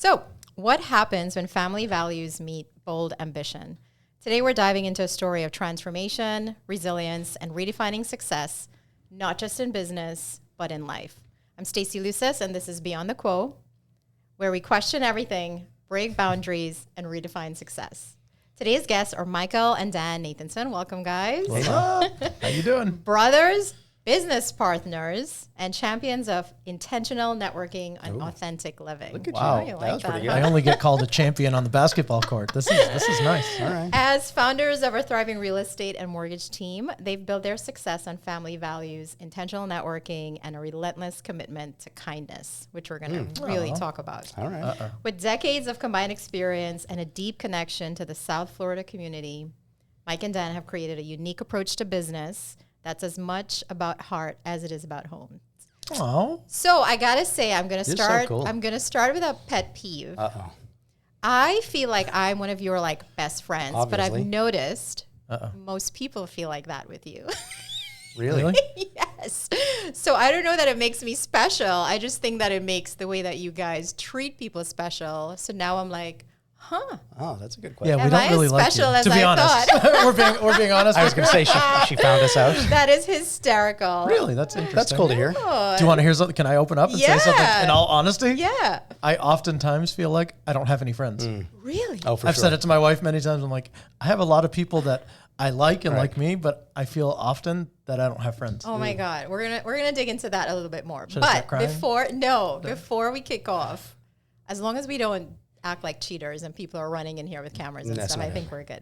So, what happens when family values meet bold ambition? Today, we're diving into a story of transformation, resilience, and redefining success, not just in business, but in life. I'm Stacey Luces, and this is Beyond the Quo, where we question everything, break boundaries, and redefine success. Today's guests are Michael and Dan Nathanson. Welcome, guys. What's up? How you doing? Brothers, business partners, and champions of intentional networking and authentic living. Look at Wow, you. like That was pretty good. I only get called a champion on the basketball court. This is nice. All right. As founders of a thriving real estate and mortgage team, they've built their success on family values, intentional networking, and a relentless commitment to kindness, which we're going to really talk about. All right. With decades of combined experience and a deep connection to the South Florida community, Mike and Dan have created a unique approach to business that's as much about heart as it is about home. Oh, So I gotta say, I'm gonna so start. cool. I'm gonna start with a pet peeve. Uh-oh. I feel like I'm one of your best friends, but Obviously. I've noticed most people feel like that with you. Really? Yes. So I don't know that it makes me special. I just think that it makes the way that you guys treat people special. So now I'm like, Oh, that's a good yeah. question. We Am don't I really as like special you. as To be I honest, we're being honest. I was going to say she found us out. that is hysterical. Really, that's interesting. That's cool to hear. Do you want to hear something? Can I open up and say something? Yeah. In all honesty, Yeah. I oftentimes feel like I don't have any friends. Really? Oh, for I've sure. said it to my wife many times. I'm like, I have a lot of people that I like and like me, but I feel often that I don't have friends. Oh my God, we're gonna dig into that a little bit more. Should I start But crying? before we kick off, as long as we don't act like cheaters and people are running in here with cameras and That's stuff, not I think we're good.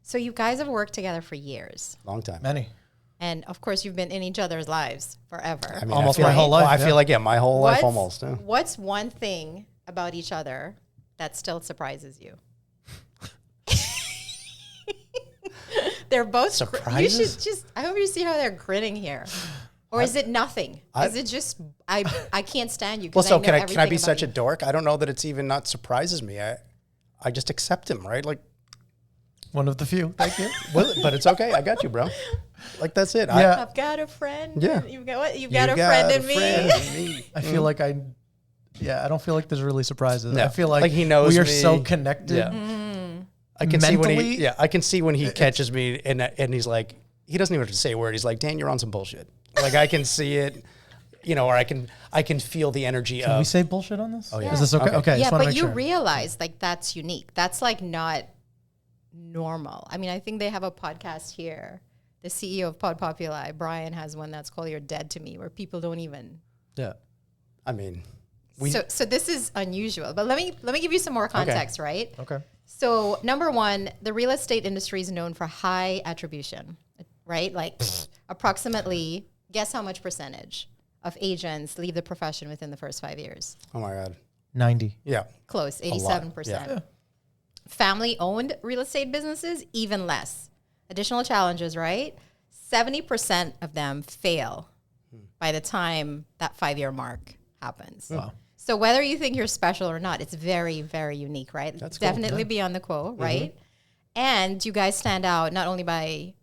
So you guys have worked together for years, Long time. Many. and of course you've been in each other's lives forever. I mean, Almost I feel my whole life, Well, I yeah. feel like, my whole life almost. Yeah. What's one thing about each other that still surprises you? They're both. You Surprises? should just. I hope you see how they're grinning here. Or is it nothing? Is it just I can't stand you? Well, so can can I be such a dork? I don't know that it's even not surprises me. I just accept him, right? Like, One of the few. Thank you. well, but it's okay. I got you, bro. Like, that's it. Yeah. I've got a friend. Yeah. You've got what? You've You got a friend in me. me. I feel like I don't feel like there's really surprises. No. I feel like, Like he knows we are me. so connected. Yeah. I can see when Mentally, I can see when he catches me and he's like, he doesn't even have to say a word. He's like, Dan, you're on some bullshit. Like, I can see it, or I can feel the energy Can of. we say bullshit on this? Oh, yeah. Is this okay? Okay. Okay. Yeah, just wanna but make you sure. realize that's unique. That's not normal. I mean, I think they have a podcast here. The CEO of Pod Populi, Brian, has one that's called "You're Dead to Me," where people don't even. Yeah. I mean, So this is unusual. But let me give you some more context, right? Okay. So number one, the real estate industry is known for high attribution, right? Like approximately, guess how much percentage of agents leave the profession within the first 5 years? oh my God. 90. Yeah. Close, lot. 87%. Yeah. Family-owned real estate businesses, even less. Additional challenges, right? 70% of them fail by the time that 5-year mark happens. Wow. So whether you think you're special or not, it's very, very unique, right? That's cool. Definitely beyond the quo, right? And you guys stand out not only by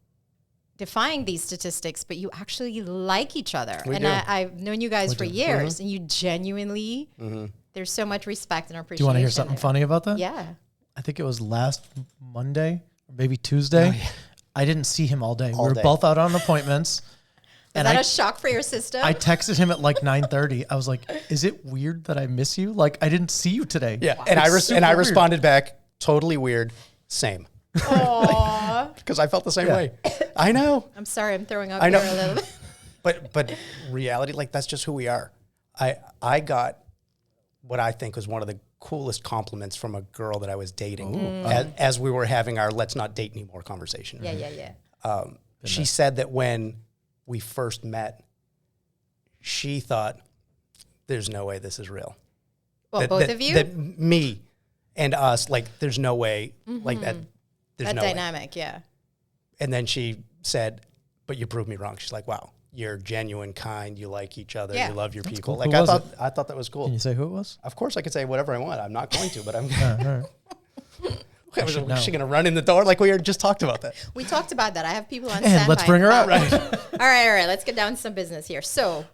defying these statistics, but you actually like each other. We and do. I've known you guys for years, and you genuinely, there's so much respect and Do appreciation. you want to hear something there. funny about that? Yeah. I think it was last Monday or maybe Tuesday. I didn't see him all day. We were day. both out on appointments. Is that a shock for your system? I texted him at like 9:30. I was like, "Is it weird that I miss you? Like, I didn't see you today." Yeah. And I It's super weird. responded back, totally weird. Same. Aw. Because I felt the same way. I know. I'm sorry, I'm throwing up I know. here a little bit. But reality, like, that's just who we are. I got what I think was one of the coolest compliments from a girl that I was dating as we were having our let's not date anymore conversation. Yeah. She said that when we first met, she thought, there's no way this is real. Well, both of you? That me and us, like, there's no way, like that. There's That no way. dynamic, yeah. And then she said, but you proved me wrong. She's like, wow, you're genuine, kind, you like each other, Yeah. you love your people. cool. Like, Who was it? I thought that was cool. Can you say who it was? Of course, I could say whatever I want. I'm not going to, but I'm. All right. Was know. she going to run in the door? Like, we just talked about that. We talked about that. I have people on And standby. let's bring her out. All right. Let's get down to some business here. So,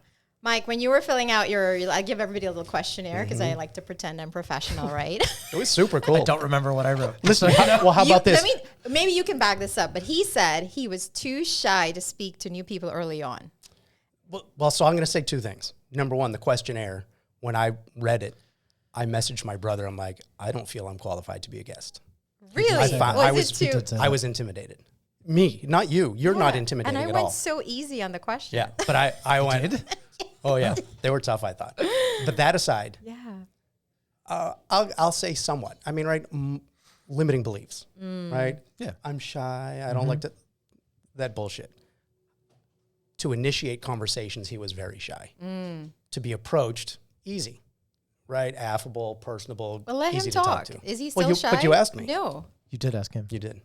Mike, when you were filling out I give everybody a little questionnaire because I like to pretend I'm professional, right? It was super cool. I don't remember what I wrote. Listen, well, how about this? Maybe you can back this up, but he said he was too shy to speak to new people early on. Well, so I'm going to say two things. Number one, the questionnaire, when I read it, I messaged my brother. I'm like, I don't feel I'm qualified to be a guest. Really? I was intimidated. Me, not you. You're not intimidating at all. And I went so easy on the question. Yeah, but I went, oh yeah, they were tough, I thought. But that aside, I'll say somewhat. I mean, right, limiting beliefs, right? Yeah. I'm shy. I don't like that bullshit. To initiate conversations, he was very shy. To be approached, easy, right? Affable, personable, Well, let easy him talk. to talk to. Is he still shy? But you asked me. No. You did ask him. You did.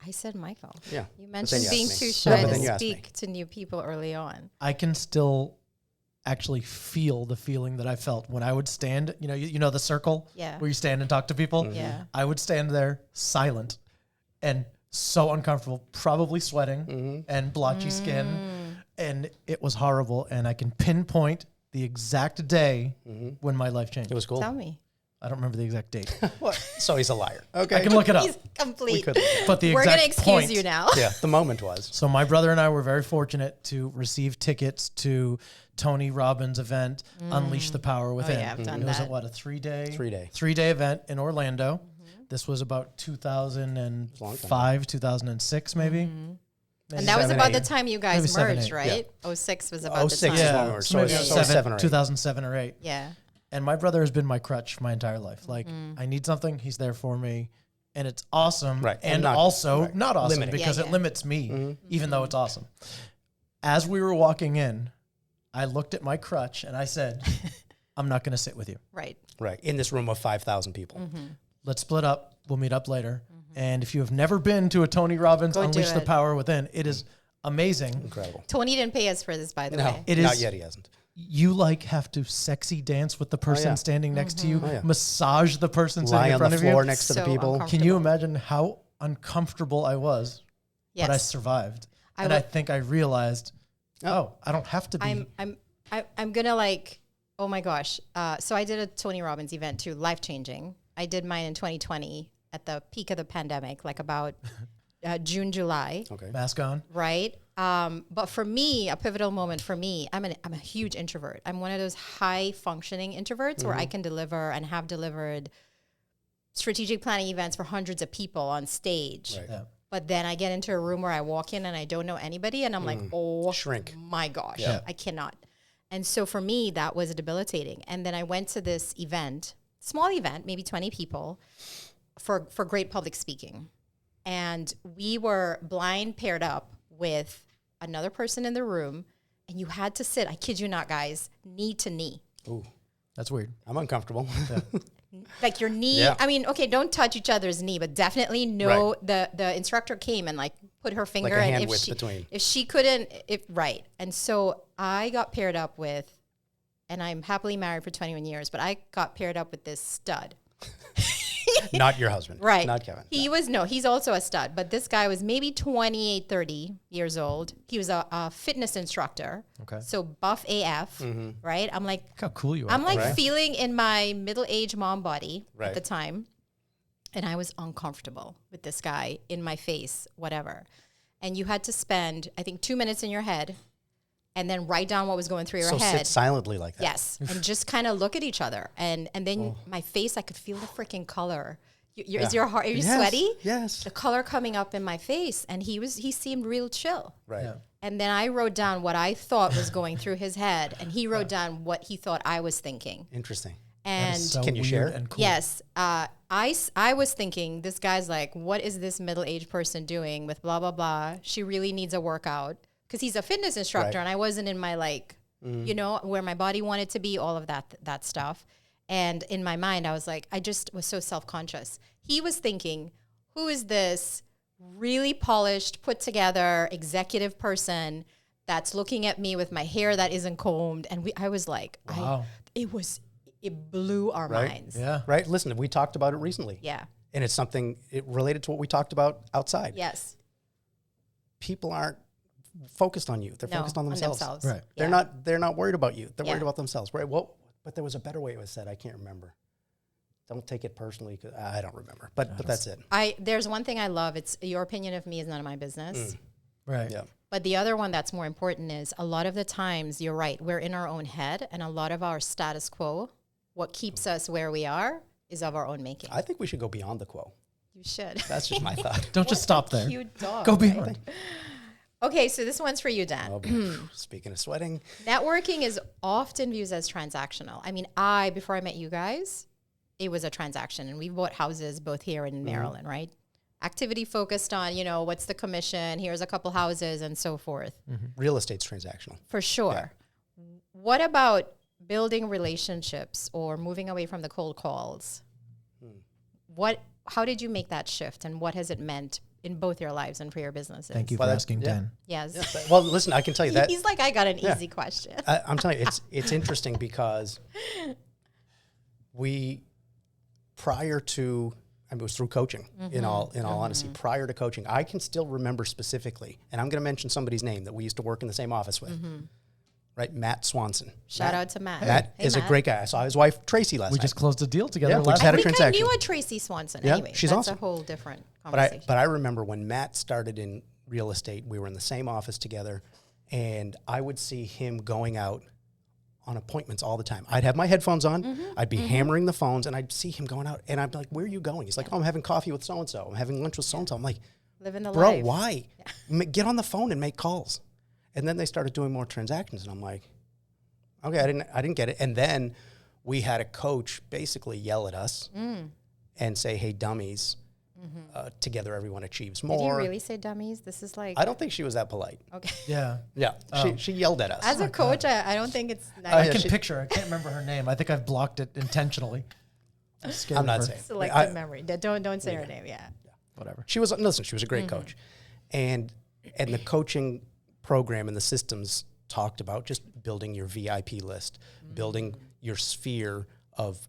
I said Michael. Yeah. You But mentioned then being asked me. too shy But then to you asked me. speak to new people early on. I can still actually feel the feeling that I felt when I would stand, you know the circle where you stand and talk to people? Yeah. I would stand there silent and so uncomfortable, probably sweating and blotchy skin. And it was horrible. And I can pinpoint the exact day when my life changed. It was cool. Tell me. I don't remember the exact date. What? So he's a liar. Okay. I can look it up. He's complete. But the We're exact going to excuse point, you now. Yeah, the moment was. So my brother and I were very fortunate to receive tickets to Tony Robbins' event, Unleash the Power Within. yeah, I've done it was that. a three-day 3-day event in Orlando. This was about 2005, 2006 maybe. And that was 7, about 8. the time you guys Maybe 7, merged, 8, right? 06 was about 06 the time. is when we were. So maybe So 7 or 8. 2007 or 8. Yeah. And my brother has been my crutch my entire life. Like, I need something, he's there for me. And it's awesome. Right. And Not- also right. not awesome Limiting. because Yeah, it yeah. limits me, even though it's awesome. As we were walking in, I looked at my crutch and I said, I'm not going to sit with you. Right. Right. In this room of 5,000 people. Let's split up. We'll meet up later. And if you have never been to a Tony Robbins Go do Unleash the it. Power Within, it is amazing. Incredible. Tony didn't pay us for this, by the No, way. It not is- yet he hasn't. You have to sexy dance with the person yeah. standing next to you, yeah. massage the person sitting Lie in on front the of floor you. next to the So people. uncomfortable. Can you imagine how uncomfortable I was? Yes. But I survived. I And I would- think I realized, I don't have to be. I'm gonna like, oh my gosh. So I did a Tony Robbins event too, life changing. I did mine in 2020 at the peak of the pandemic, like about June, July. Okay. Mask on. Right. But for me, a pivotal moment for me, I'm a huge introvert. I'm one of those high functioning introverts where I can deliver and have delivered strategic planning events for hundreds of people on stage. Right. Yeah. But then I get into a room where I walk in and I don't know anybody and I'm like, oh, Shrink. my gosh, Yeah. I cannot. And so for me, that was debilitating. And then I went to this event, small event, maybe 20 people, for great public speaking. And we were blind paired up with another person in the room. And you had to sit, I kid you not, guys, knee to knee. Ooh, That's weird. I'm uncomfortable. Like your knee, Yeah. I mean, okay, don't touch each other's knee, but definitely know the instructor came and like put her finger a in hand width between. if she couldn't, right. And so I got paired up with, and I'm happily married for 21 years, but I got paired up with this stud. Not your husband. Right. Not Kevin. He's also a stud, but this guy was maybe 28, 30 years old. He was a fitness instructor. Okay. So buff AF, right? I'm like, Look how cool you are. I'm like Right. feeling in my middle-aged mom body at Right. the time. And I was uncomfortable with this guy in my face, whatever. And you had to spend, I think, 2 minutes in your head and then write down what was going through your So head. sit silently like that. Yes, and just kind of look at each other, and then my face, I could feel the freaking color. Is your heart? Are you Yes, sweaty? yes. The color coming up in my face, and he seemed real chill. Right. Yeah. And then I wrote down what I thought was going through his head, and he wrote down what he thought I was thinking. Interesting. That And is so Can you weird share? And cool. yes, I was thinking, this guy's like, what is this middle-aged person doing with blah blah blah? She really needs a workout. Because he's a fitness instructor, Right. and I wasn't in my where my body wanted to be, all of that stuff. And in my mind, I was like, I just was so self-conscious. He was thinking, who is this really polished, put together executive person that's looking at me with my hair that isn't combed? And I was like, Wow. it blew our Right. minds. Yeah. Right. Listen, we talked about it recently. Yeah. And it's something, it related to what we talked about outside. Yes. People aren't focused on you. They're focused on themselves. Right. Yeah. They're not worried about you. They're worried Yeah. about themselves. Right. Well, but there was a better way it was said. I can't remember. Don't take it personally. 'Cause I don't remember. But that's it. There's one thing I love. It's your opinion of me is none of my business. Right. Yeah. But the other one that's more important is a lot of the times, you're right, we're in our own head, and a lot of our status quo, what keeps us where we are, is of our own making. I think we should go beyond the quo. You should. That's just my thought. Don't just stop there. Cute dog. Go right? beyond. Okay, so this one's for you, Dan. Oh, speaking of sweating, Networking is often viewed as transactional. I mean, before I met you guys, it was a transaction, and we bought houses both here and in Maryland, right? Activity focused on, what's the commission? Here's a couple houses and so forth. real estate's transactional. For sure. What about building relationships or moving away from the cold calls? How did you make that shift, and what has it meant in both your lives and for your businesses? Thank you for Well, asking, Dan. Yes. Well, listen, I can tell you that. He's like, I got an easy question. I'm telling you, it's interesting because prior to, it was through coaching, in all honesty, prior to coaching, I can still remember specifically, and I'm going to mention somebody's name that we used to work in the same office with, right? Matt Swanson. Shout out to Matt. Matt Hey, is a Matt. great guy. I saw his wife, Tracy, last We night. just closed a deal together Yeah, we last just had I a think I transaction. knew a Tracy Swanson. Yeah, Anyway, she's that's awesome. a whole different But conversation. I remember when Matt started in real estate, we were in the same office together, and I would see him going out on appointments all the time. I'd have my headphones on, I'd be hammering the phones, and I'd see him going out, and I'd be like, where are you going? He's like, oh, I'm having coffee with so-and-so. I'm having lunch with so-and-so. I'm like, Living the bro, life. why? Get on the phone and make calls. And then they started doing more transactions, and I'm like, okay, I didn't get it. And then we had a coach basically yell at us and say, hey, dummies, together everyone achieves more. Did you really say dummies? This is like, I don't think she was that polite. okay. Yeah. Yeah, she yelled at us. As a coach, I don't think it's I nice. can she- picture. I can't remember her name. I think I've blocked it intentionally. I'm scared I'm of not her. saying. Selective memory. Don't say her name. Yeah. Whatever. She was a great coach, and the coaching program and the systems talked about just building your VIP list, building your sphere of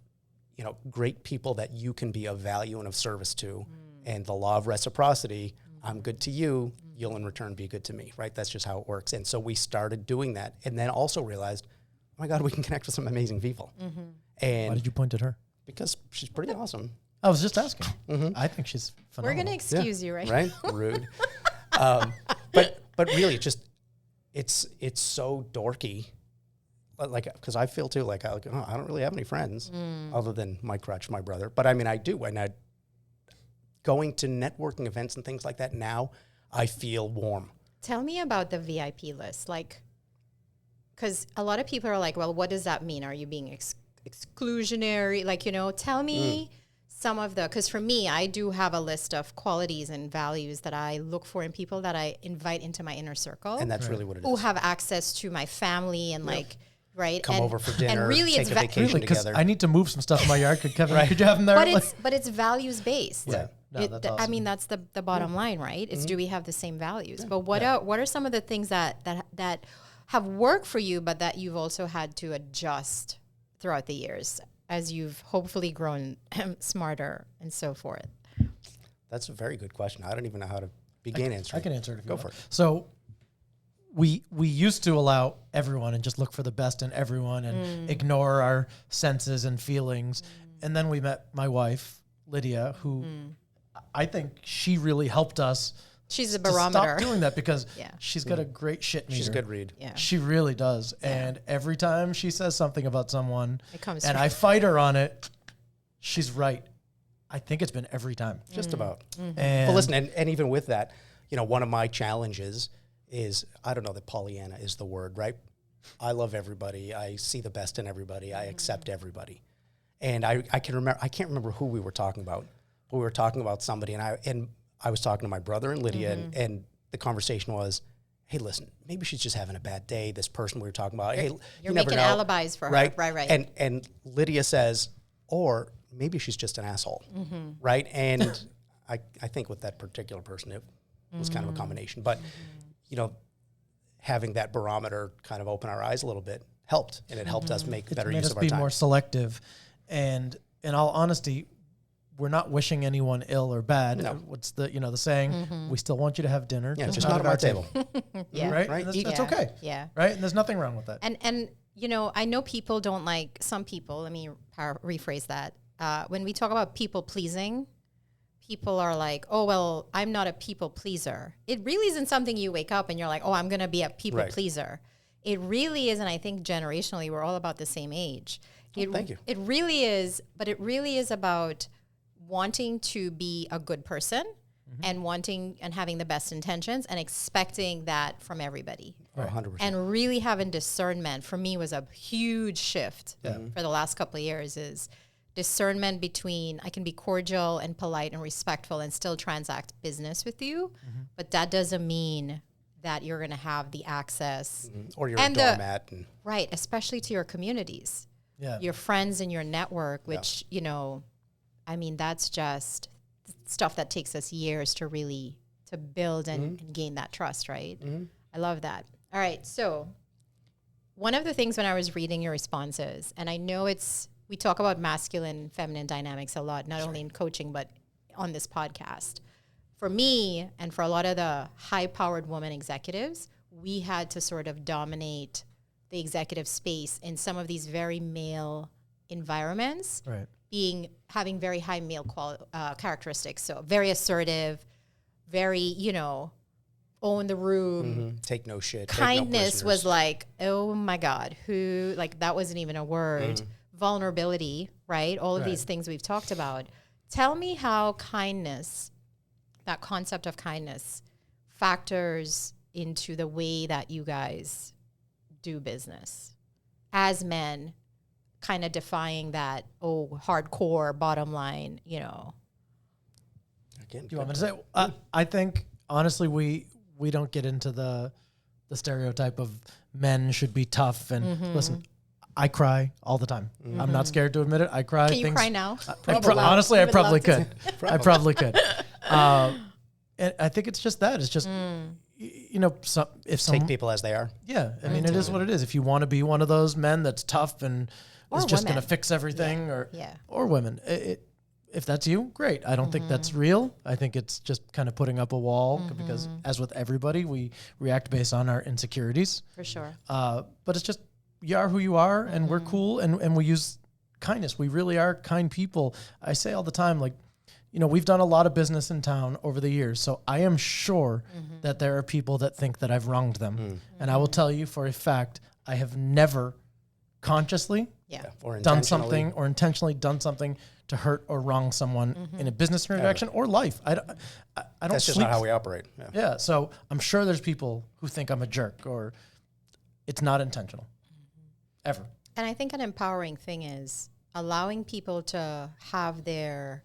great people that you can be of value and of service to, and the law of reciprocity. I'm good to you, you'll in return be good to me, right? That's just how it works. And so we started doing that, and then also realized, oh my God, we can connect with some amazing people. Why And did you point at her? because she's pretty awesome. I was just asking. I think she's We're phenomenal. going to excuse you, right? Right? Rude. But really, it's so dorky. Like, because I feel too like I don't really have any friends other than my crutch, my brother. But I mean, I do. And going to networking events and things like that now, I feel warm. Tell me about the VIP list. Like, because a lot of people are like, well, what does that mean? Are you being exclusionary? Like, tell me some of because for me, I do have a list of qualities and values that I look for in people that I invite into my inner circle. And that's really what it who is. have access to my family and right? Come and, over for dinner, and really take it's a vacation Really, because together. I need to move some stuff in my yard. Could Kevin, could you have them there? but it's values based. Yeah. No, that's awesome. I mean, that's the bottom line, right? It's do we have the same values? But what are some of the things that have worked for you, but that you've also had to adjust throughout the years as you've hopefully grown smarter and so forth? That's a very good question. I don't even know how to begin answering. I can answer it. If you Go want. for it. So we used to allow everyone and just look for the best in everyone and ignore our senses and feelings. And then we met my wife, Lydia, who I think she really helped us. She's a to barometer. stop doing that because Yeah. she's got a great shit meter. She's a good read. Yeah. She really does. And every time she says something about someone It comes and true. I fight her on it, she's right. I think it's been every time. Just about. And But listen, and even with that, one of my challenges is, I don't know that Pollyanna is the word, right? I love everybody. I see the best in everybody. I accept everybody. And I can't remember who we were talking about, but we were talking about somebody, and I was talking to my brother and Lydia, and the conversation was, hey, listen, maybe she's just having a bad day. This person we were talking about, hey, You're you never making know. alibis for her. Right? Right. And Lydia says, or maybe she's just an asshole, right? And I think with that particular person, it was kind of a combination. But, having that barometer kind of open our eyes a little bit helped, and it helped us make better made use us of our be time. more selective. And in all honesty, we're not wishing anyone ill or bad. No. What's the the saying? We still want you to have dinner. Yeah, just not at our table. Yeah. Right? Right. And that's okay. Yeah. Right? And there's nothing wrong with that. And I know people don't like, some people, let me rephrase that. When we talk about people pleasing, people are like, oh, well, I'm not a people pleaser. It really isn't something you wake up and you're like, oh, I'm going to be a people pleaser. It really is. And I think generationally, we're all about the same age. Thank you. It really is. But it really is about wanting to be a good person and wanting and having the best intentions and expecting that from everybody. 100%. And really having discernment for me was a huge shift for the last couple of years, is discernment between I can be cordial and polite and respectful and still transact business with you, but that doesn't mean that you're going to have the access Or you're a doormat. right, especially to your communities, your friends and your network, which, I mean, that's just stuff that takes us years to really to build and gain that trust, right? I love that. All right, so one of the things when I was reading your responses, and I know we talk about masculine, feminine dynamics a lot, not only in coaching, but on this podcast. For me, and for a lot of the high-powered women executives, we had to sort of dominate the executive space in some of these very male environments, Right. having very high male characteristics. So very assertive, very, own the room. Take no shit. Kindness was like, oh my God, that wasn't even a word. Vulnerability, right? All of these things we've talked about. Tell me how kindness, that concept of kindness, factors into the way that you guys do business as men, kind of defying that, hardcore bottom line, Again, Do you want me to say? I think honestly, we don't get into the stereotype of men should be tough and listen. I cry all the time. I'm not scared to admit it. I cry. Can you cry now? Honestly, I would probably love to. could. I probably could. And I think it's just that. It's just if Take people as they are. yeah, I mean, it is what it is. If you want to be one of those men that's tough and is just going to women. fix everything, Yeah. or women, if that's you, great. I don't think that's real. I think it's just kind of putting up a wall because, as with everybody, we react based on our insecurities. For sure. But it's just you are who you are, and we're cool, and we use kindness. We really are kind people. I say all the time, like, we've done a lot of business in town over the years, so I am sure that there are people that think that I've wronged them. And I will tell you for a fact, I have never consciously Or done something or intentionally done something to hurt or wrong someone in a business interaction or life. I don't That's just sleep. not how we operate. Yeah. Yeah, so I'm sure there's people who think I'm a jerk or it's not intentional. Ever. And I think an empowering thing is allowing people to have their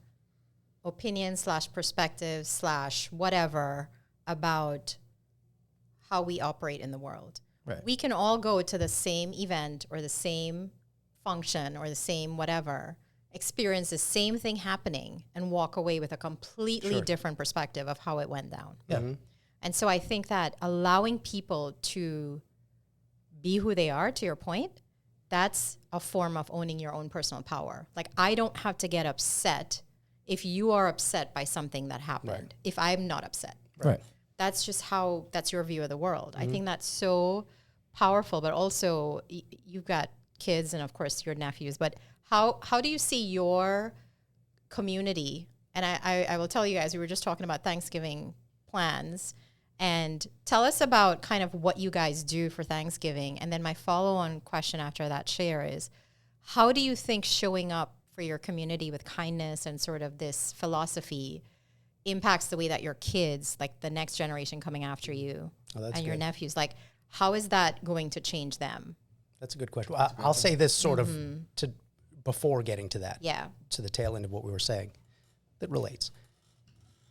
opinion / perspective / whatever about how we operate in the world. Right. We can all go to the same event or the same function or the same whatever, experience the same thing happening and walk away with a completely different perspective of how it went down. Yeah. And so I think that allowing people to be who they are, to your point, that's a form of owning your own personal power. Like, I don't have to get upset if you are upset by something that happened, if I'm not upset. Right. That's just that's your view of the world. I think that's so powerful, but also you've got kids and of course your nephews, but how do you see your community? And I will tell you guys, we were just talking about Thanksgiving plans, and tell us about kind of what you guys do for Thanksgiving. And then my follow-on question after that share is, how do you think showing up for your community with kindness and sort of this philosophy impacts the way that your kids, like the next generation coming after you and your nephews, like how is that going to change them? That's a good question. I'll say this sort of before getting to that, to the tail end of what we were saying, that relates.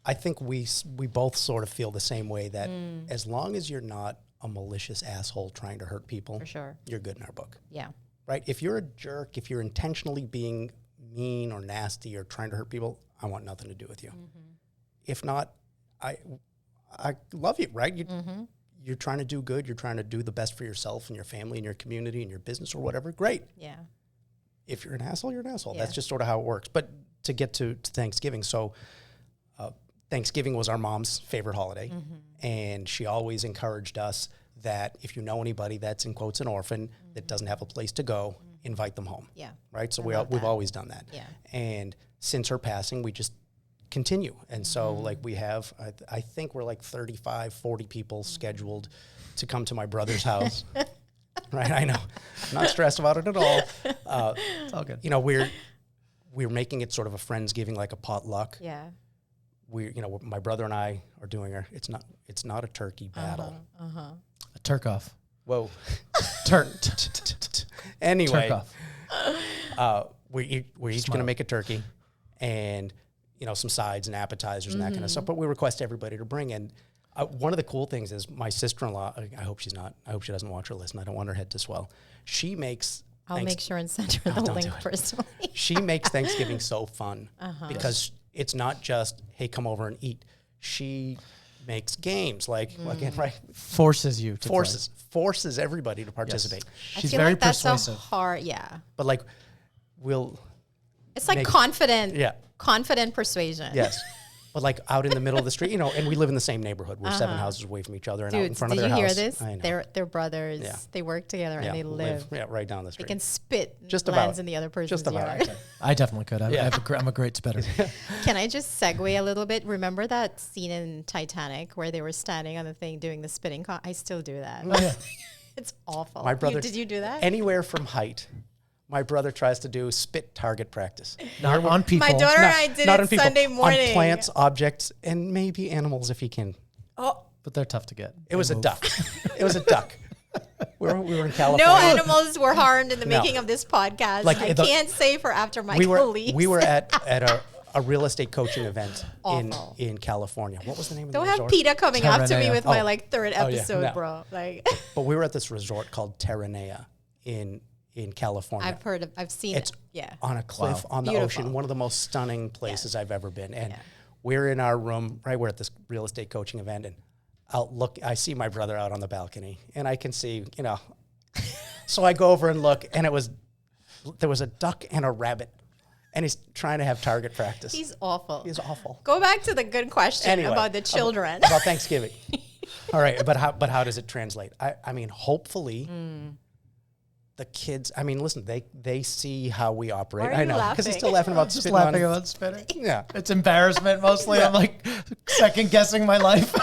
I think we both sort of feel the same way that as long as you're not a malicious asshole trying to hurt people, For sure. you're good in our book. Yeah. Right? If you're a jerk, if you're intentionally being mean or nasty or trying to hurt people, I want nothing to do with you. If not, I love you, right? You're trying to do good. You're trying to do the best for yourself and your family and your community and your business or whatever. Great. Yeah. If you're an asshole, you're an asshole. Yeah. That's just sort of how it works. But to get to Thanksgiving. So Thanksgiving was our mom's favorite holiday. And she always encouraged us that if you know anybody that's in quotes an orphan that doesn't have a place to go, invite them home. Yeah. Right. So we've always done that. Yeah. And since her passing, we just continue. And so like we have, I think we're like 35, 40 people scheduled to come to my brother's house. Right. I know. I'm not stressed about it at all. It's all good. You know, we're making it sort of a Friendsgiving, like a potluck. Yeah. My brother and I are doing it's not a turkey battle. A Turk-off. Whoa. Anyway, Turk-off. we're each going to make a turkey and, some sides and appetizers and that kind of stuff. But we request everybody to bring in. One of the cool things is my sister-in-law, I hope she doesn't watch or listen. I don't want her head to swell. She makes... I'll make sure and send her the link personally. She makes Thanksgiving so fun because it's not just, hey, come over and eat. She makes games again, right? Forces you to forces everybody to participate. Yes. She's I feel very like that's persuasive. a hard, yeah. But It's like confident persuasion. Yes. But out in the middle of the street, and we live in the same neighborhood. We're 7 houses away from each other and out in front of their house. Did you hear this? I know. They're brothers. Yeah. They work together and they live. right down the They street. can spit Just lands about. in the other person's Just about. yard. I definitely could. I'm a great spitter. Can I just segue a little bit? Remember that scene in Titanic where they were standing on the thing doing the spitting? I still do that. Oh, yeah. It's awful. My brother. Did you do that? Anywhere from height, my brother tries to do spit target practice. Not on people. My daughter and I did Not it on people, Sunday morning. on plants, objects, and maybe animals if he can. Oh, But they're tough to get. It was a duck. It was a duck. We were in California. no animals were harmed in the No. making of this podcast. I The- can't say for after Michael leaves. We were at a real estate coaching event Awful. in California. What was the name of the Don't have resort? PETA coming after me Terranea. with my third Oh, yeah. episode, No. bro. But we were at this resort called Terranea in California. I've seen It's it. Yeah. on a cliff on the Beautiful. ocean, one of the most stunning places I've ever been. And Yeah. we're in our room, right? We're at this real estate coaching event, and I see my brother out on the balcony, and I can see, so I go over and look, and there was a duck and a rabbit, and he's trying to have target practice. He's awful. He's awful. Go back to the good question Anyway, about the children. About Thanksgiving. All right, but how does it translate? I mean, hopefully the kids, listen, they see how we operate. Why are I you know, because he's laughing? still laughing about Just spitting laughing on. about spitting. Yeah. It's embarrassment mostly. I'm second guessing my life.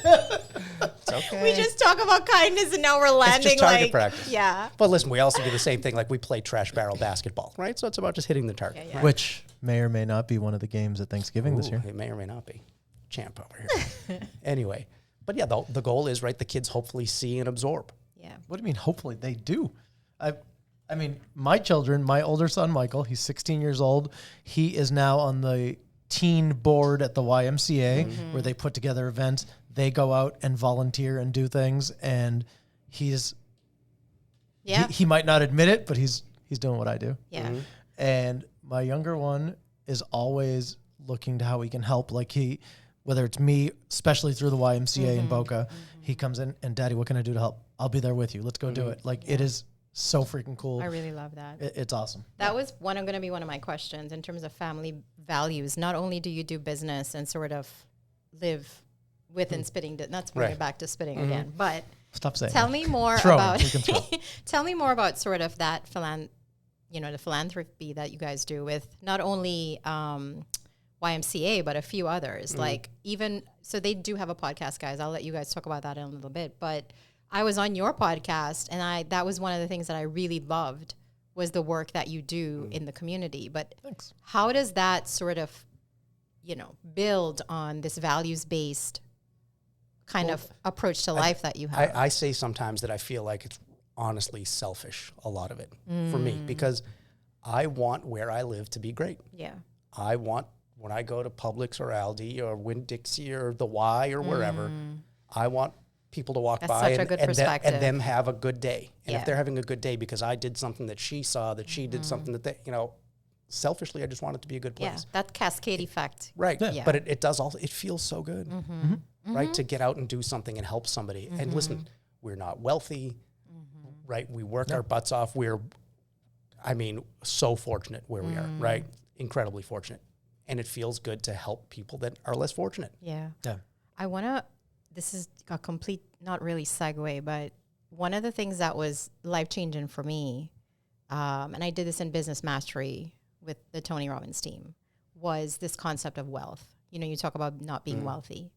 It's okay. We just talk about kindness and now we're landing target practice. Yeah. But listen, we also do the same thing. We play trash barrel basketball, right? So it's about just hitting the target. Yeah. Which may or may not be one of the games at Thanksgiving this year. It may or may not be. Champ over here. Anyway, but yeah, the goal is, right, the kids hopefully see and absorb. Yeah. What do you mean? Hopefully they do. I mean, my children, my older son, Michael, he's 16 years old. He is now on the teen board at the YMCA where they put together events. They go out and volunteer and do things. And he might not admit it, but he's doing what I do. Yeah. And my younger one is always looking to how he can help. Whether it's me, especially through the YMCA in Boca, he comes in and, Daddy, what can I do to help? I'll be there with you. Let's go do it. It is so freaking cool. I really love that. It's awesome. That was going to be one of my questions in terms of family values. Not only do you do business and sort of live within spitting, not to bring it back to spitting again, but Stop saying tell that. me more Throw 'em. about We can throw. tell me more about sort of that the philanthropy that you guys do with not only YMCA but a few others. So they do have a podcast, guys. I'll let you guys talk about that in a little bit. But I was on your podcast, and that was one of the things that I really loved was the work that you do in the community. But Thanks. how does that sort of build on this values-based kind of approach to life that you have? I say sometimes that I feel like it's honestly selfish, a lot of it, for me, because I want where I live to be great. Yeah. I want, when I go to Publix or Aldi or Winn-Dixie or the Y or wherever, I want people to walk That's by such a good perspective. and them have a good day. And Yeah. if they're having a good day because I did something that she saw, that she did something that they, selfishly, I just want it to be a good Yeah, place. that cascade effect. Right. Yeah. But it does also, it feels so good, right? To get out and do something and help somebody. And listen, we're not wealthy, right? We work our butts off. We're, so fortunate where we are, right? incredibly fortunate. And it feels good to help people that are less fortunate. Yeah. Yeah. This is a complete, not really segue, but one of the things that was life-changing for me, and I did this in Business Mastery with the Tony Robbins team, was this concept of wealth. You know, you talk about not being wealthy.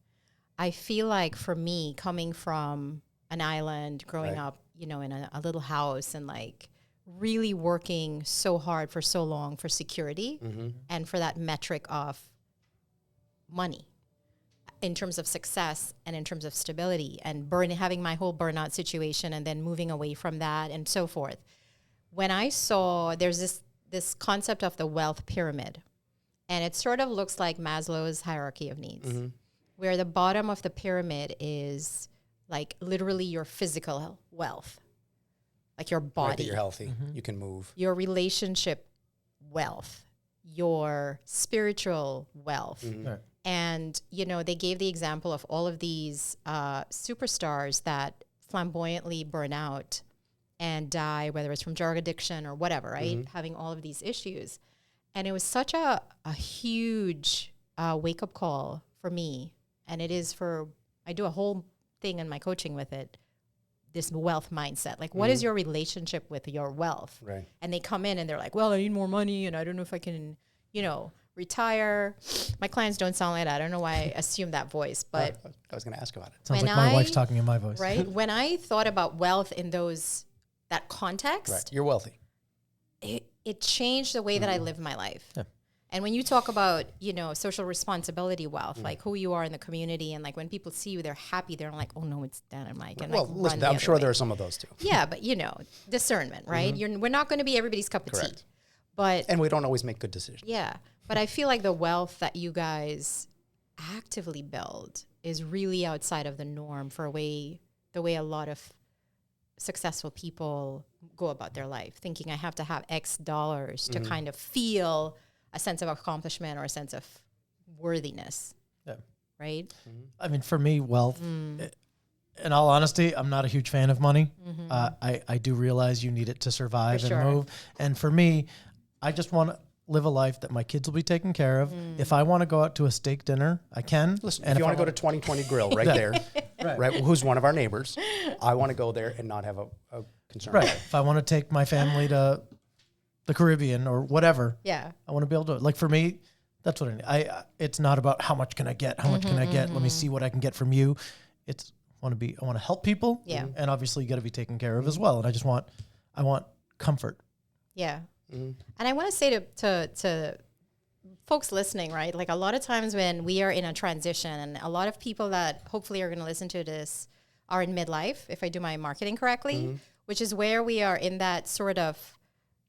I feel like for me, coming from an island, growing up, you know, in a little house and like really working so hard for so long for security and for that metric of money in terms of success and in terms of stability and having my whole burnout situation and then moving away from that and so forth. When I saw there's this concept of the wealth pyramid, and it sort of looks like Maslow's hierarchy of needs, where the bottom of the pyramid is like literally your physical wealth, like your body. Right, that you're healthy, you can move. Your relationship wealth, your spiritual wealth. Right. And, you know, they gave the example of all of these superstars that flamboyantly burn out and die, whether it's from drug addiction or whatever, right? Having all of these issues. And it was such a huge wake-up call for me. And it is I do a whole thing in my coaching with it, this wealth mindset. Like, what is your relationship with your wealth? Right. And they come in and they're like, well, I need more money and I don't know if I can, you know, retire. My clients don't sound like that. I don't know why I assume that voice, but I was going to ask about it. Sounds like my wife's talking in my voice. Right? When I thought about wealth in that context, Right. You're wealthy. it changed the way that I live my life. Yeah. And when you talk about, you know, social responsibility wealth, like who you are in the community, and like when people see you, they're happy. They're like, oh no, it's Dan and Mike. And well, like, listen, I'm sure there are some of those too. Yeah, but you know, discernment, right? We're not going to be everybody's cup of tea. But and we don't always make good decisions. Yeah. But I feel like the wealth that you guys actively build is really outside of the norm for the way a lot of successful people go about their life, thinking I have to have X dollars to kind of feel a sense of accomplishment or a sense of worthiness. Yeah. Right? I mean, for me, wealth, in all honesty, I'm not a huge fan of money. I do realize you need it to survive and move. And for me, I just want to live a life that my kids will be taken care of. If I want to go out to a steak dinner, I can. Listen, and if you want to go to 2020 Grill right there, right, who's one of our neighbors, I want to go there and not have a concern. Right. If I want to take my family to the Caribbean or whatever, yeah, I want to be able to. Like for me, that's what I need. It's not about how much can I get, how much can I get. Let me see what I can get from you. It's I want to help people. Yeah, and obviously you got to be taken care of as well. And I want comfort. Yeah. And I want to say to folks listening, right? Like a lot of times when we are in a transition, and a lot of people that hopefully are going to listen to this are in midlife, if I do my marketing correctly, which is where we are in that sort of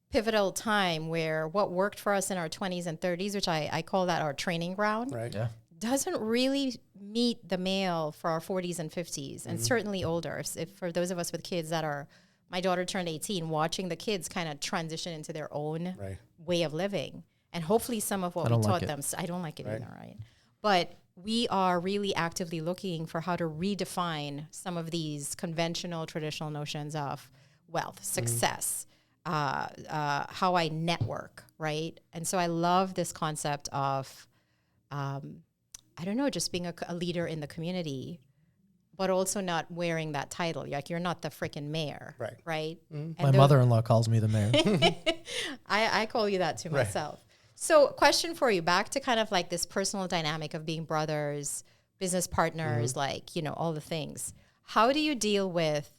pivotal time where what worked for us in our 20s and 30s, which I call that our training ground, Right. Yeah. doesn't really meet the male for our 40s and 50s, and certainly older. If for those of us with kids that are, my daughter turned 18, watching the kids kind of transition into their own way of living. And hopefully some of what we taught them, I don't like it either, right? But we are really actively looking for how to redefine some of these conventional, traditional notions of wealth, success, how I network, right? And so I love this concept of, I don't know, just being a leader in the community, but also not wearing that title. Like you're not the freaking mayor, right? My mother-in-law calls me the mayor. I call you that to myself. So question for you, back to kind of like this personal dynamic of being brothers, business partners, like, you know, all the things. How do you deal with,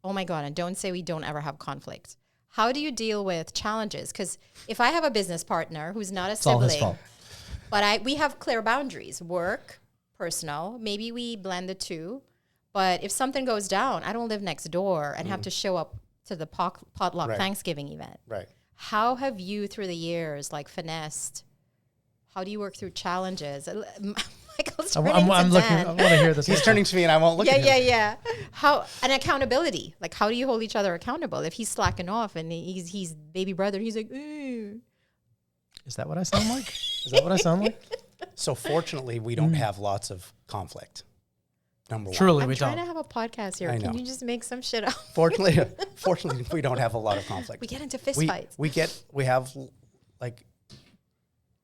oh my God, and don't say we don't ever have conflict. How do you deal with challenges? Because if I have a business partner who's not a sibling, all his fault. But we have clear boundaries, work, personal, maybe we blend the two. But if something goes down, I don't live next door and have to show up to the potluck Thanksgiving event. Right. How have you, through the years, like finessed? How do you work through challenges? Michael's turning to I'm looking. Dan. I want to hear this. He's turning to me and I won't look at him. Yeah. How and accountability? Like, how do you hold each other accountable? If he's slacking off and he's baby brother, he's like, ooh. Is that what I sound like? Is that what I sound like? So fortunately, we don't have lots of conflict. Number one. Truly, I'm we trying don't. to have a podcast here. I Can know. you just make some shit up? Fortunately, we don't have a lot of conflict. We get into fist fights. We have like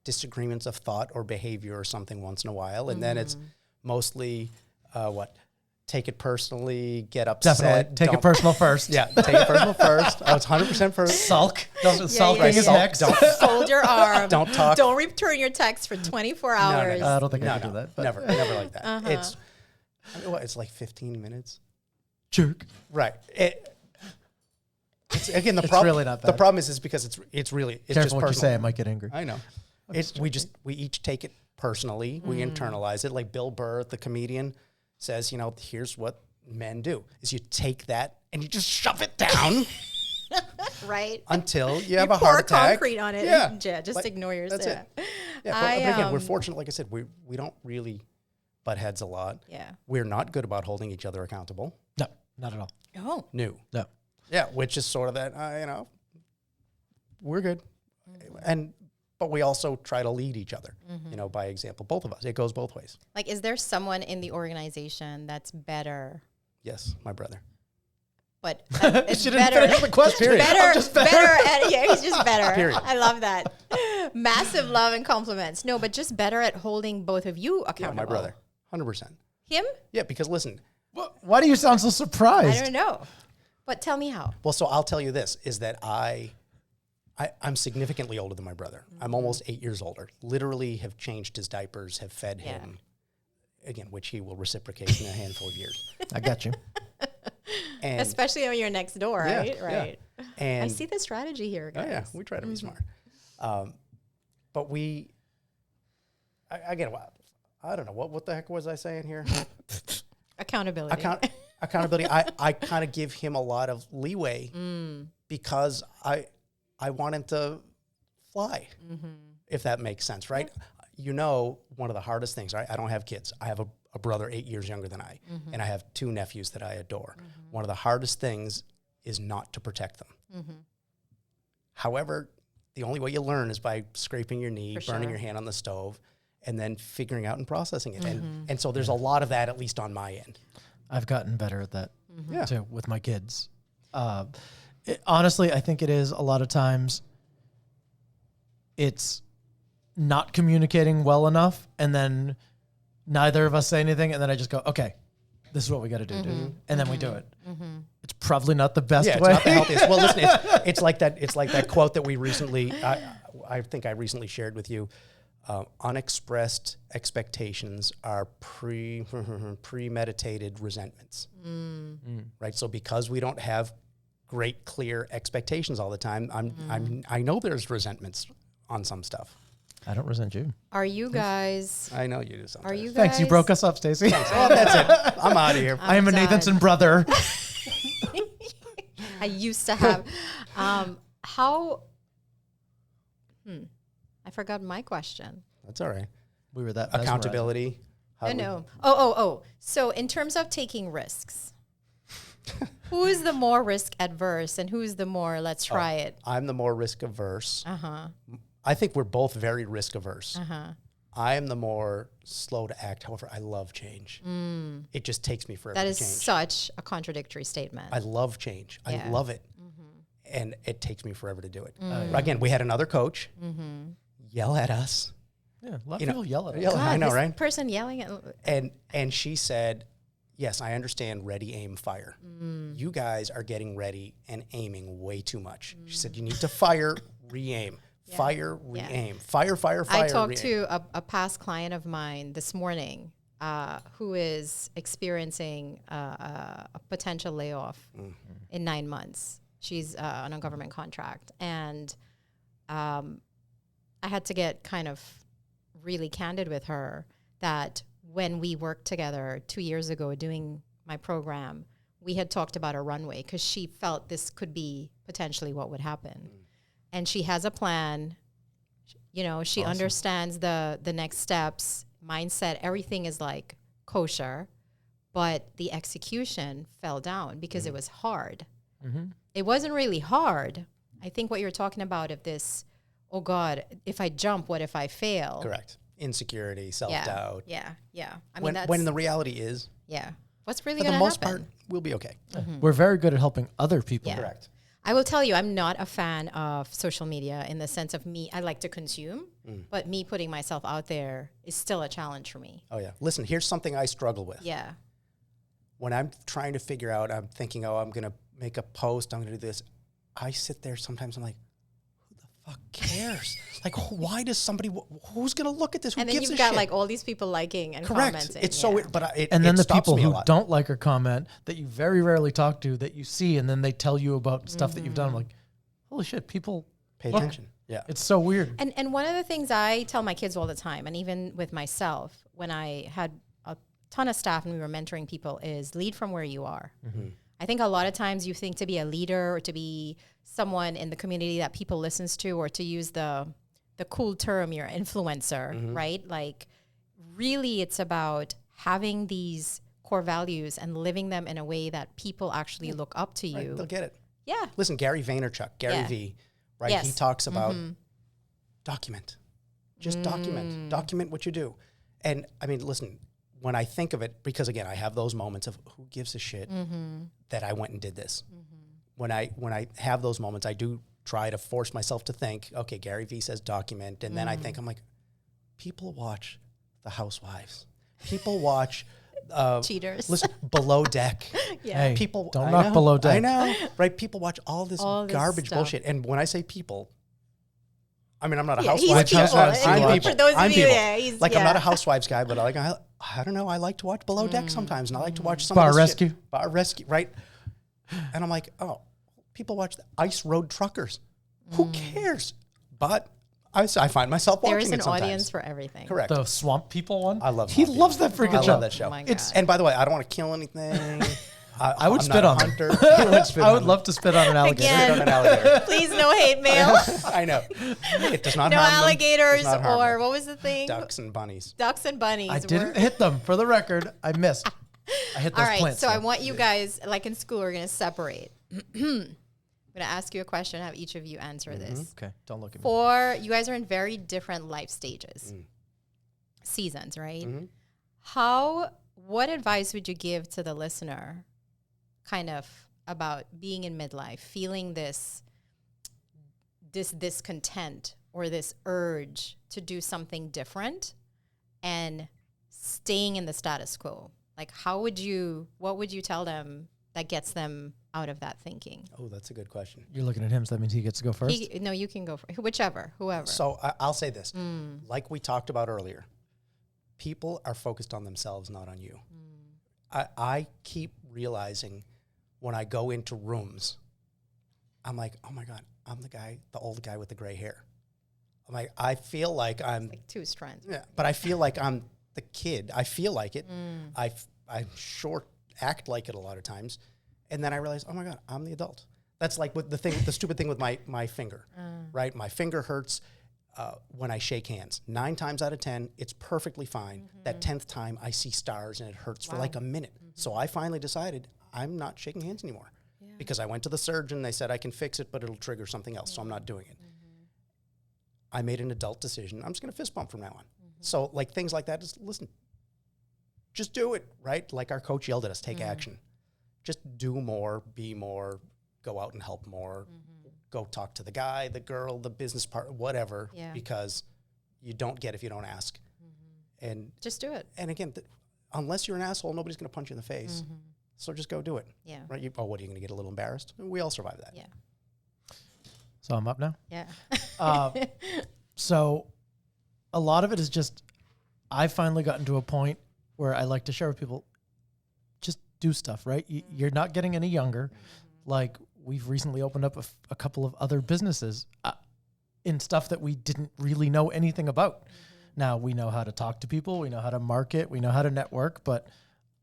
disagreements of thought or behavior or something once in a while. And then it's mostly take it personally, get upset. Definitely. Take it personal first. Yeah, take it personal first. Oh, it's 100% first. Sulk. Sulking is Sulk. next. Don't Fold your arm. Don't talk. Don't return your text for 24 hours. I don't think I can do that. But Never like that. It's like 15 minutes. Jerk. Right. It's again the It's problem. really not bad. The problem is because it's Careful just what you say. I personal. might get angry. I know. We each take it personally. We internalize it. Like Bill Burr, the comedian, says, here's what men do: is you take that and you just shove it down Right. until you have a pour heart attack. concrete on it. Yeah. Just Like, ignore yours. that's Yeah. it. Yeah, but again, we're fortunate. Like I said, we don't really butt heads a lot. Yeah. We're not good about holding each other accountable. No, not at all. Oh. No. No. Yeah, which is sort of that, we're good. But we also try to lead each other, by example. Both of us. It goes both ways. Like, is there someone in the organization that's better? Yes, my brother. But it's She didn't better. finish the question. Period. I'm just better. He's just better. Period. I love that. Massive love and compliments. No, but just better at holding both of you Yeah, accountable. my brother. 100%. Him? Yeah, because listen, Why do you sound so I surprised? don't know. But tell me how. well, so I'll tell you this, is that I'm significantly older than my brother. I'm almost 8 years older. Literally have changed his diapers, have fed Yeah. him, again, which he will reciprocate in a handful of years. I got you. And Especially when you're next door, Yeah, right? yeah. Right. and I see the strategy here, Oh, guys. yeah, we try to be smart. But I don't know, what the heck was I saying here? Accountability. Accountability. I kind of give him a lot of leeway because I want him to fly, if that makes sense, right? One of the hardest things, right? I don't have kids. I have a brother 8 years younger than I, and I have 2 nephews that I adore. One of the hardest things is not to protect them. However, the only way you learn is by scraping your knee, For burning sure. your hand on the stove, and then figuring out and processing it. And so there's a lot of that, at least on my end. I've gotten better at that Yeah. too with my kids. Honestly, I think it is a lot of times it's not communicating well enough, and then neither of us say anything, and then I just go, okay, this is what we got to do, dude. And then we do it. It's probably not the best Yeah, it's way. not the healthiest. Well, listen, it's like that. It's like that quote that we recently, I think I recently shared with you. Unexpressed expectations are premeditated resentments. Right. So because we don't have great, clear expectations all the time, I know there's resentments on some stuff. I don't resent you. Are you guys? I know you do sometimes. Are you guys? Thanks, you broke us up, Stacey. Oh, that's it. I'm out of here. I am a done. Nathanson brother. I used to have. How? I forgot my question. That's all right. We were that Accountability. No. Oh. So in terms of taking risks, who is the more risk adverse and who's the more let's try it? I'm the more risk averse. Uh-huh. I think we're both very risk averse. Uh-huh. I am the more slow to act. However, I love change. It just takes me forever That to is change. such a contradictory statement. I love change. Yeah. I love it. And it takes me forever to do it. Again, we had another coach yell at us. Yeah, a lot of You know, people yell at us. yell- I know, this right? person yelling at And she said, yes, I understand ready, aim, fire. You guys are getting ready and aiming way too much. She said, you need to fire, re-aim. Fire, re-aim. Fire, I talked re-aim. to a past client of mine this morning who is experiencing a potential layoff in 9 months. She's on a government contract. And I had to get kind of really candid with her that when we worked together 2 years ago doing my program, we had talked about a runway because she felt this could be potentially what would happen. And she has a plan. You know, she understands the next steps, mindset, everything is like kosher, but the execution fell down because it was hard. It wasn't really hard. I think what you're talking about of this, oh God, if I jump, what if I fail? Correct. Insecurity, self-doubt. Yeah. I mean, When the reality is, what's really for going the to most happen? part, we'll be okay. We're very good at helping other people. Yeah. Correct. I will tell you, I'm not a fan of social media in the sense of me. I like to consume, but me putting myself out there is still a challenge for me. Oh, yeah. Listen, here's something I struggle with. Yeah. When I'm trying to figure out, I'm thinking, oh, I'm going to make a post, I'm going to do this. I sit there sometimes, I'm like, who the fuck cares? Like, why does somebody, who's going to look at this? Who And then gives you've a got shit? like all these people liking and Correct. commenting. It's so weird, but And then the stops people me a who lot. don't like or comment that you very rarely talk to, that you see, and then they tell you about stuff that you've done. I'm like, holy shit, people Pay look. attention. Yeah. It's so weird. And one of the things I tell my kids all the time, and even with myself, when I had a ton of staff and we were mentoring people, is lead from where you are. I think a lot of times you think to be a leader or to be someone in the community that people listens to, or to use the cool term, you're an influencer, right? Like really it's about having these core values and living them in a way that people actually look up to Right, you. they'll get it. Yeah. Listen, Gary Vaynerchuk, Gary V, right? Yes. He talks about document. Just document. Document what you do. And I mean, listen, when I think of it, because again, I have those moments of who gives a shit that I went and did this. When I have those moments, I do try to force myself to think, okay, Gary V says document. And then I think, I'm like, people watch The Housewives. People watch Cheaters. Listen, Below Deck. Yeah. Hey, People don't I knock know, Below Deck. I know, right? People watch all this garbage stuff. bullshit. And when I say people, I mean, I'm not a Yeah, he's housewives people. guy. I'm Like, people. for those of I'm you, people. yeah, he's- like, I'm yeah. not a housewives guy, but I don't know. I like to watch Below Deck sometimes, and I like to watch some Bar of this Rescue. shit. Bar Rescue, right? And I'm like, oh, people watch the Ice Road Truckers. Who cares? But I find myself watching There is it an sometimes. audience for everything. Correct. The Swamp People one. I love He Swamp loves People. that freaking I show. love that show. Oh my It's God. And by the way, I don't want to kill anything. I would I'm spit not on a them. hunter. You would spit I on would them. love to spit on an alligator. Again. Spit on an alligator. Please no hate mail. I know. It does not No harm them. alligators Does not harm or them. what was the thing? Ducks and bunnies. Ducks and bunnies. I didn't were- hit them. For the record, I missed. I hit those All right, plants. so I though. want you guys, like in school, we're going to separate. I'm going to ask you a question, have each of you answer this. Okay, don't look at me. You guys are in very different life stages, seasons, right? What advice would you give to the listener kind of about being in midlife, feeling this discontent or this urge to do something different and staying in the status quo? Like what would you tell them that gets them out of that thinking? Oh, that's a good question. You're looking at him, so that means he gets to go first. No, you can go for whoever. So I'll say this. Like we talked about earlier, people are focused on themselves, not on you. I keep realizing when I go into rooms, I'm like, oh my God, I'm the old guy with the gray hair. I'm like, I feel like I'm Like two strands. Yeah, but I feel like I'm the kid. I feel like it. I act like it a lot of times. And then I realize, oh my God, I'm the adult. That's like with the stupid thing with my finger, right? My finger hurts when I shake hands. 9 times out of 10, it's perfectly fine. That 10th time, I see stars and it hurts for like a minute. So I finally decided I'm not shaking hands anymore because I went to the surgeon. They said I can fix it, but it'll trigger something else. So I'm not doing it. I made an adult decision. I'm just going to fist bump from now on. So like things like that, just listen, just do it, right? Like our coach yelled at us, take action. Just do more, be more, go out and help more, go talk to the guy, the girl, the business part, whatever, because you don't get if you don't ask. And Just do it. And again, unless you're an asshole, nobody's going to punch you in the face. So just go do it. Yeah. Right? What are you going to get a little embarrassed? We all survive that. Yeah. So I'm up now. Yeah. So a lot of it is just, I've finally gotten to a point where I like to share with people, just do stuff, right? You're not getting any younger. Like we've recently opened up a couple of other businesses in stuff that we didn't really know anything about. Now we know how to talk to people, we know how to market, we know how to network, but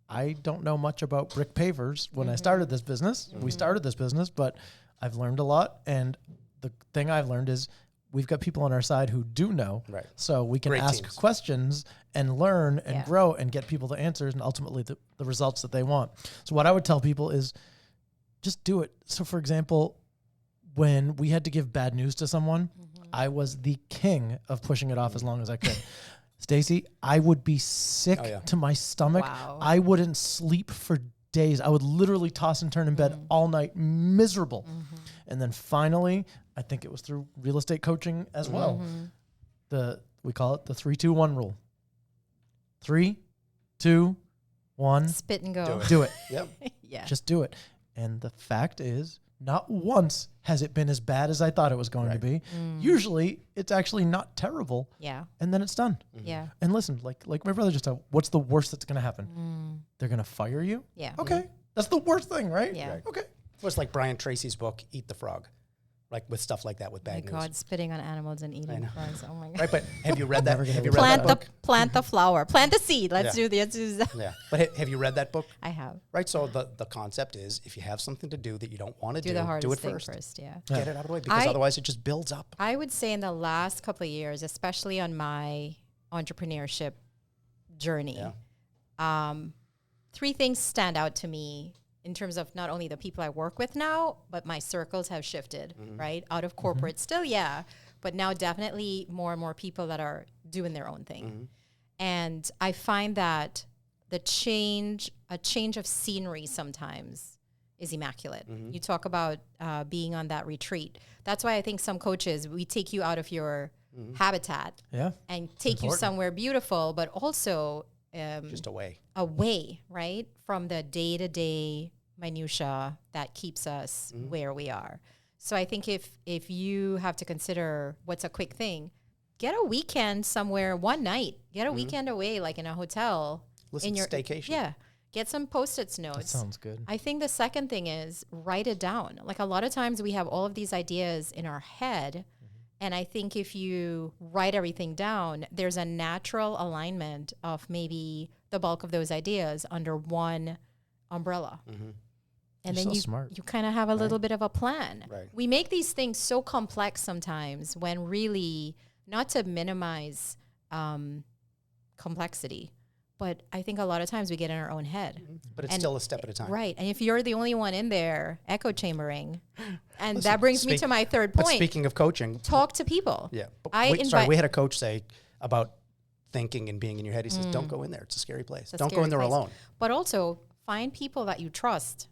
I don't know much about brick pavers when I started this business. We started this business, but I've learned a lot. And the thing I've learned is we've got people on our side who do know. Right. So we can Great ask teams. questions and learn and Yeah. grow and get people the answers and ultimately the results that they want. So what I would tell people is just do it. So for example, when we had to give bad news to someone, I was the king of pushing it off as long as I could. Stacey, I would be sick Oh, yeah. to my stomach. Wow. I wouldn't sleep for days. I would literally toss and turn in bed all night, miserable. And then finally, I think it was through real estate coaching as well. We call it the 3-2-1 rule. 3, 2, 1. Spit and go. Do it. Yep. Yeah. Just do it. And the fact is, not once has it been as bad as I thought it was going to be. Usually, it's actually not terrible. Yeah. And then it's done. Yeah. And listen, like my brother just said, what's the worst that's going to happen? They're going to fire you? Yeah. Okay. That's the worst thing, right? Yeah. Right. Okay. It was like Brian Tracy's book, Eat the Frog, like with stuff like that with My bad news. God, spitting on animals and eating know. frogs. Oh my God. Right, but have you read that? Never gonna Have you read read Plant that the book? plant the flower. Plant the seed. Let's Yeah. do that. Yeah, but have you read that book? I have. Right, so the concept is if you have something to do that you don't want to Do do, the hardest do it thing first. first. Yeah. Get it out of the way because I- otherwise it just builds up. I would say in the last couple of years, especially on my entrepreneurship journey, Yeah. 3 things stand out to me in terms of not only the people I work with now, but my circles have shifted, right? Out of corporate still, yeah, but now definitely more and more people that are doing their own thing. And I find that a change of scenery sometimes is immaculate. You talk about being on that retreat. That's why I think some coaches, we take you out of your habitat Yeah. and take you somewhere beautiful, but also Just away. away, right, from the day-to-day minutia that keeps us where we are. So I think if you have to consider what's a quick thing, get a weekend somewhere one night. Get a weekend away, like in a hotel. Listen, in your staycation. Yeah. Get some Post-its notes. That sounds good. I think the second thing is write it down. Like a lot of times we have all of these ideas in our head. And I think if you write everything down, there's a natural alignment of maybe the bulk of those ideas under one umbrella. And You're then so smart. you kind of have a little bit of a plan. Right. We make these things so complex sometimes when really, not to minimize complexity, but I think a lot of times we get in our own head. But it's And- still a step at a time. Right. And if you're the only one in there echo chambering, and that brings me to my third But point, speaking of coaching, talk to people. yeah. But I we had a coach say about thinking and being in your head. He says, don't go in there. It's a scary place. It's a Don't go scary in there place. alone. But also find people that you trust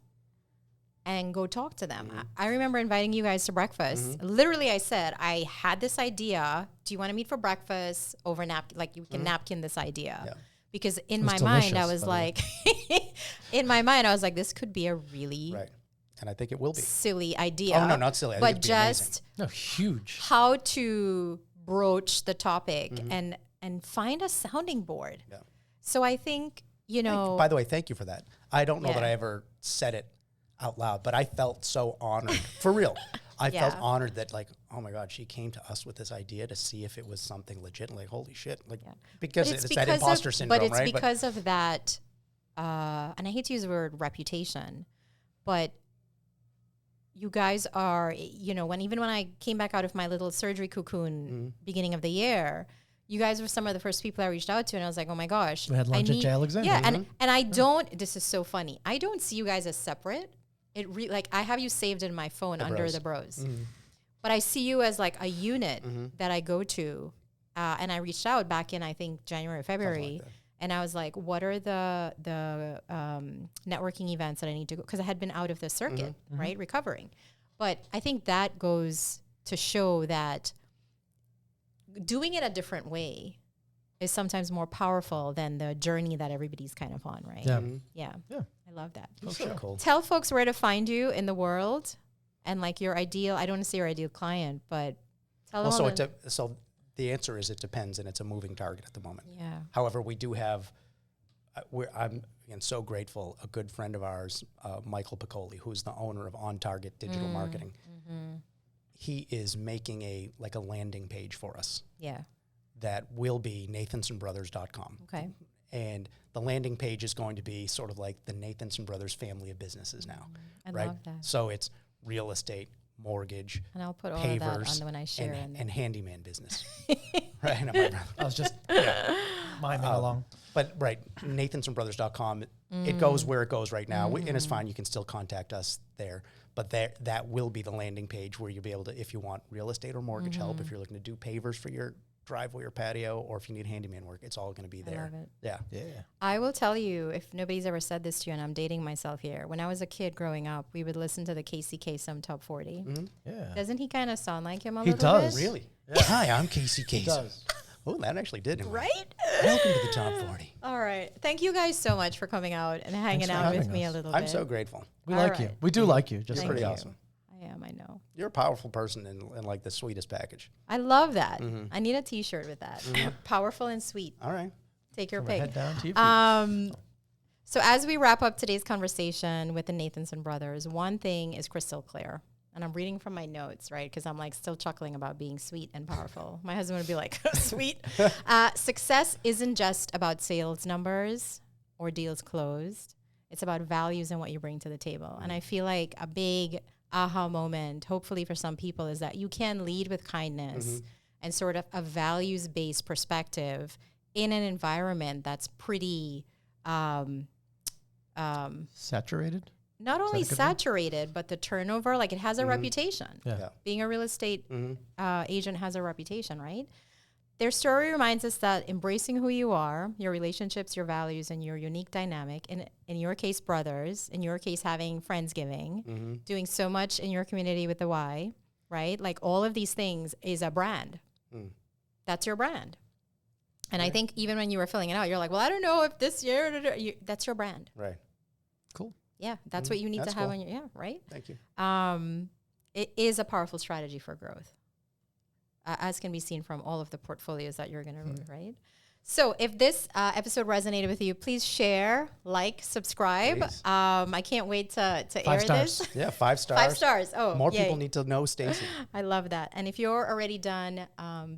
and go talk to them. I remember inviting you guys to breakfast. Literally, I said, I had this idea. Do you want to meet for breakfast over napkin? Like you can napkin this idea. Yeah. Because in Sounds my mind, I delicious, was by the way. like, in my mind, I was like, this could be a really Right. And I think it will be. silly idea. Oh, no, not silly. I think But it'd be amazing. just No, huge. how to broach the topic and find a sounding board. Yeah. So I think, you know, By the way, thank you for that. I don't know that Yeah. I ever said it out loud, but I felt so honored. For real. I felt Yeah. honored that, like, oh my God, she came to us with this idea to see if it was something legit. Like, holy shit. Like, because But it's that imposter syndrome, but it's right? because of that, and I hate to use the word reputation, but you guys are, you know, even when I came back out of my little surgery cocoon beginning of the year, you guys were some of the first people I reached out to, and I was like, oh my gosh. We had lunch at J. Alexander. Yeah, and I don't, this is so funny, I don't see you guys as separate. Like I have you saved in my phone under bros. the bros. But I see you as like a unit that I go to. And I reached out back in, I think, January, February. that. And I was like, what are the networking events that I need to go? Because I had been out of the circuit, right? Recovering. But I think that goes to show that doing it a different way is sometimes more powerful than the journey that everybody's kind of on, right? Yeah. Yeah. Yeah. I love that. So cool. Tell folks where to find you in the world and like your ideal, I don't want to say your ideal client, but tell them. Well, all so the answer is it depends, and it's a moving target at the moment. yeah. However, we do have, I'm again so grateful, a good friend of ours, Michael Piccoli, who's the owner of On Target Digital Marketing. He is making a landing page for us Yeah. that will be nathansonbrothers.com. Okay. And the landing page is going to be sort of like the Nathanson Brothers family of businesses now. I right? love that. So it's real estate, mortgage, And I'll put all of that pavers, on when I share in there. and handyman business. Right? No, my brother. I was just miming along. But right, nathansonbrothers.com, it goes where it goes right now. And it's fine. You can still contact us there. But that will be the landing page where you'll be able to, if you want real estate or mortgage help, if you're looking to do pavers for your driveway or patio, or if you need handyman work, it's all going to be there. love it. Yeah. Yeah. I will tell you, if nobody's ever said this to you, and I'm dating myself here, when I was a kid growing up, we would listen to the Casey Kasem Top 40. Yeah. Doesn't he kind of sound like him a He little does. bit? Really? Hi, I'm Casey Kasem. does. Oh, that actually did. Right? Welcome to the Top 40. All right. Thank you guys so much for coming out and hanging for out with having me us. a little bit. I'm so grateful. We All like you. right. We do like you. Just You're Thank pretty you. awesome. I am, I know. You're a powerful person and like the sweetest package. I love that. I need a t-shirt with that. Powerful and sweet. All right. Take your From pick. head down to your feet. So as we wrap up today's conversation with the Nathanson brothers, one thing is crystal clear. And I'm reading from my notes, right? Because I'm like still chuckling about being sweet and powerful. My husband would be like, sweet. Success isn't just about sales numbers or deals closed. It's about values and what you bring to the table. And I feel like a big aha moment, hopefully for some people, is that you can lead with kindness and sort of a values-based perspective in an environment that's pretty Saturated? not only a good thing? saturated, but the turnover, like it has a reputation. Yeah. Being a real estate agent has a reputation, right? Their story reminds us that embracing who you are, your relationships, your values, and your unique dynamic, in your case, brothers, in your case, having Friendsgiving, doing so much in your community with the Y, right? Like all of these things is a brand. That's your brand. And I think even when you were filling it out, you're like, well, I don't know if this year, that's your brand. Right. Cool. Yeah, that's what you need That's to have cool. on your, yeah, right? Thank you. It is a powerful strategy for growth, as can be seen from all of the portfolios that you're going to run, right? So if this episode resonated with you, please share, like, subscribe. Please. I can't wait to air stars. this. Yeah, 5 stars. 5 stars. Oh, More yay. people need to know Stacey. I love that. And if you're already done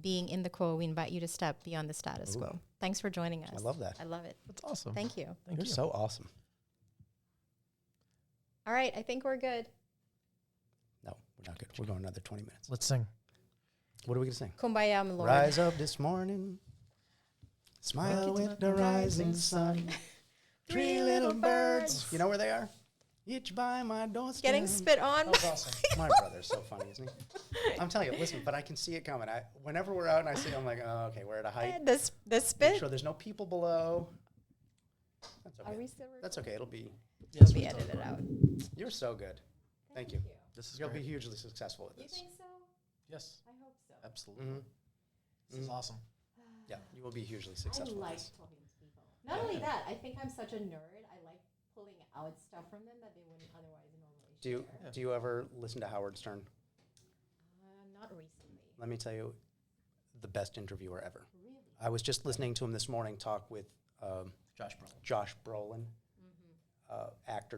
being in the quo, we invite you to step beyond the status quo. Thanks for joining us. I love that. I love it. That's awesome. Thank you. Thank You're you. so awesome. All right, I think we're good. No, we're not good. We're going another 20 minutes. Let's sing. What are we going to sing? Kumbaya, my Lord. Rise up this morning, smile with the rising sun. 3 little birds. You know where they are? Each by my doorstep. Getting spit on. That was awesome. My brother's so funny, isn't he? I'm telling you, listen, but I can see it coming. Whenever we're out and I see it, I'm like, oh, okay, we're at a height. The Make spit. sure there's no people below. That's Are okay. we still recording? That's okay. It'll be. It'll be edited out. You're so good. Thank you. This is You'll great. be hugely successful with You this. think so? Yes, I hope so. absolutely. Mhm. This is awesome. Yeah, you will be hugely I successful with like this. talking to people. Not only that, I think I'm such a nerd. I like pulling out stuff from them that they wouldn't otherwise normally share. Do you ever listen to Howard Stern? Not recently. Let me tell you, the best interviewer ever. Really? I was just listening to him this morning talk with Josh Brolin. Josh Brolin, actor